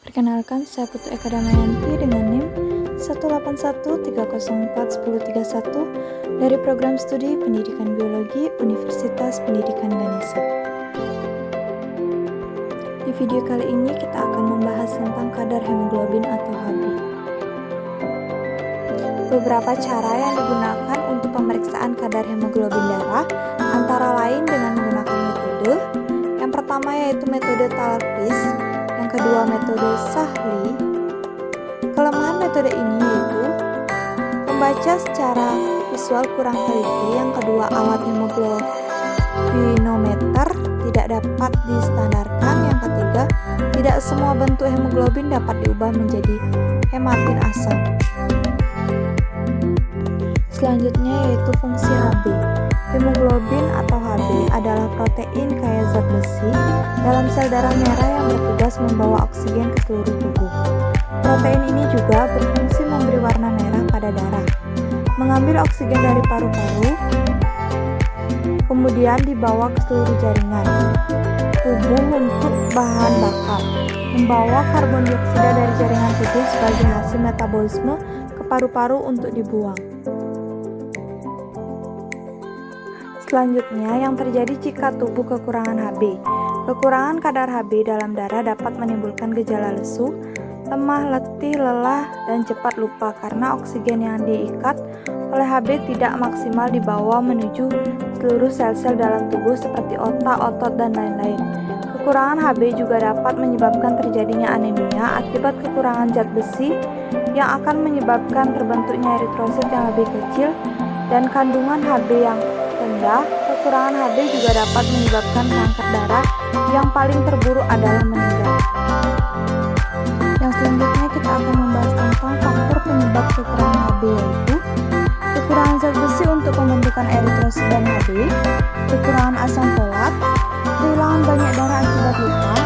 Perkenalkan, saya Putu Eka Damayanti dengan NIM 18130411031 dari Program Studi Pendidikan Biologi Universitas Pendidikan Ganesha. Di video kali ini kita akan membahas tentang kadar hemoglobin atau Hb. Beberapa cara yang digunakan untuk pemeriksaan kadar hemoglobin darah antara lain dengan menggunakan metode. Yang pertama yaitu metode Tallard-Price, yang kedua metode Sahli. Kelemahan metode ini yaitu membaca secara visual kurang teliti, yang kedua alat hemoglobinometer tidak dapat distandarkan, yang ketiga tidak semua bentuk hemoglobin dapat diubah menjadi hematin asam. Selanjutnya yaitu fungsi Hb. Hemoglobin atau Hb adalah protein kaya zat besi dalam sel darah merah yang bertugas membawa oksigen ke seluruh tubuh. Protein ini juga berfungsi memberi warna merah pada darah, mengambil oksigen dari paru-paru, kemudian dibawa ke seluruh jaringan tubuh untuk bahan bakar, membawa karbon dioksida dari jaringan tubuh sebagai hasil metabolisme ke paru-paru untuk dibuang. Selanjutnya, yang terjadi jika tubuh kekurangan Hb. Kekurangan kadar Hb dalam darah dapat menimbulkan gejala lesu, lemah, letih, lelah, dan cepat lupa karena oksigen yang diikat oleh Hb tidak maksimal dibawa menuju seluruh sel-sel dalam tubuh seperti otak, otot, dan lain-lain. Kekurangan Hb juga dapat menyebabkan terjadinya anemia akibat kekurangan zat besi yang akan menyebabkan terbentuknya eritrosit yang lebih kecil dan kandungan Hb yang rendah. Kekurangan Hb juga dapat menyebabkan kanker darah yang paling terburuk adalah meninggal. Yang selanjutnya kita akan membahas tentang faktor penyebab kekurangan Hb, yaitu kekurangan zat besi untuk pembentukan eritrosit dan Hb, kekurangan asam folat, kehilangan banyak darah akibat luka,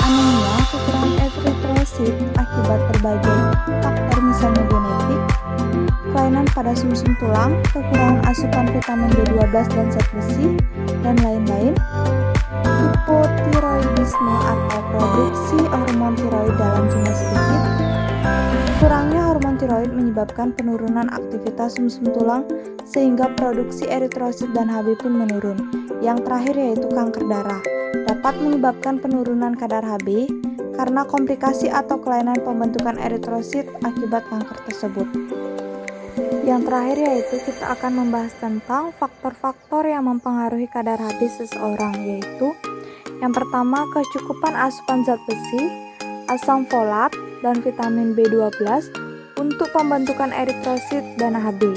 anemia, kekurangan eritrosit akibat berbagai faktor misalnya genetik, kelainan pada sumsum tulang, kekurangan asupan vitamin B12 dan zat besi, dan lain-lain. Hipotiroidisme atau produksi hormon tiroid dalam jumlah sedikit. Kurangnya hormon tiroid menyebabkan penurunan aktivitas sumsum tulang sehingga produksi eritrosit dan Hb pun menurun. Yang terakhir yaitu kanker darah. Dapat menyebabkan penurunan kadar Hb karena komplikasi atau kelainan pembentukan eritrosit akibat kanker tersebut. Yang terakhir yaitu kita akan membahas tentang faktor-faktor yang mempengaruhi kadar Hb seseorang, yaitu yang pertama kecukupan asupan zat besi, asam folat, dan vitamin B12 untuk pembentukan eritrosit dan Hb.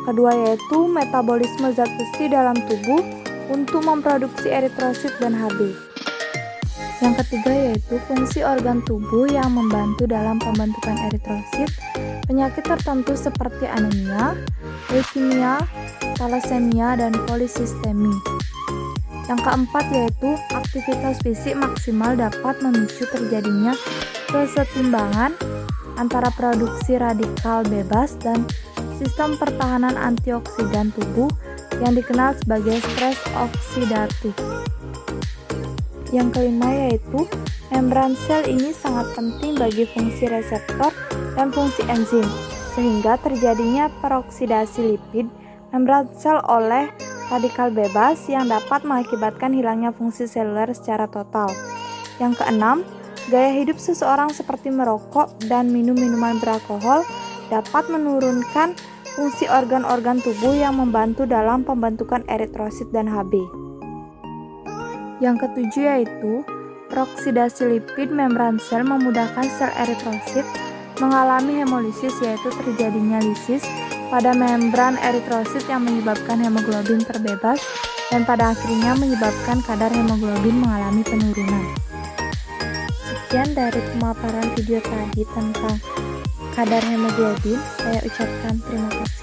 Kedua yaitu metabolisme zat besi dalam tubuh untuk memproduksi eritrosit dan Hb. Yang ketiga yaitu fungsi organ tubuh yang membantu dalam pembentukan eritrosit, penyakit tertentu seperti anemia, leukemia, thalassemia, dan polisistemi. Yang keempat yaitu aktivitas fisik maksimal dapat memicu terjadinya kesetimbangan antara produksi radikal bebas dan sistem pertahanan antioksidan tubuh yang dikenal sebagai stres oksidatif. Yang kelima yaitu membran sel ini sangat penting bagi fungsi reseptor dan fungsi enzim, sehingga terjadinya peroksidasi lipid membran sel oleh radikal bebas yang dapat mengakibatkan hilangnya fungsi seluler secara total. Yang keenam, gaya hidup seseorang seperti merokok dan minum minuman beralkohol dapat menurunkan fungsi organ-organ tubuh yang membantu dalam pembentukan eritrosit dan Hb. Yang ketujuh yaitu peroksidasi lipid membran sel memudahkan sel eritrosit mengalami hemolisis, yaitu terjadinya lisis pada membran eritrosit yang menyebabkan hemoglobin terbebas dan pada akhirnya menyebabkan kadar hemoglobin mengalami penurunan. Sekian dari pemaparan video tadi tentang kadar hemoglobin. Saya ucapkan terima kasih.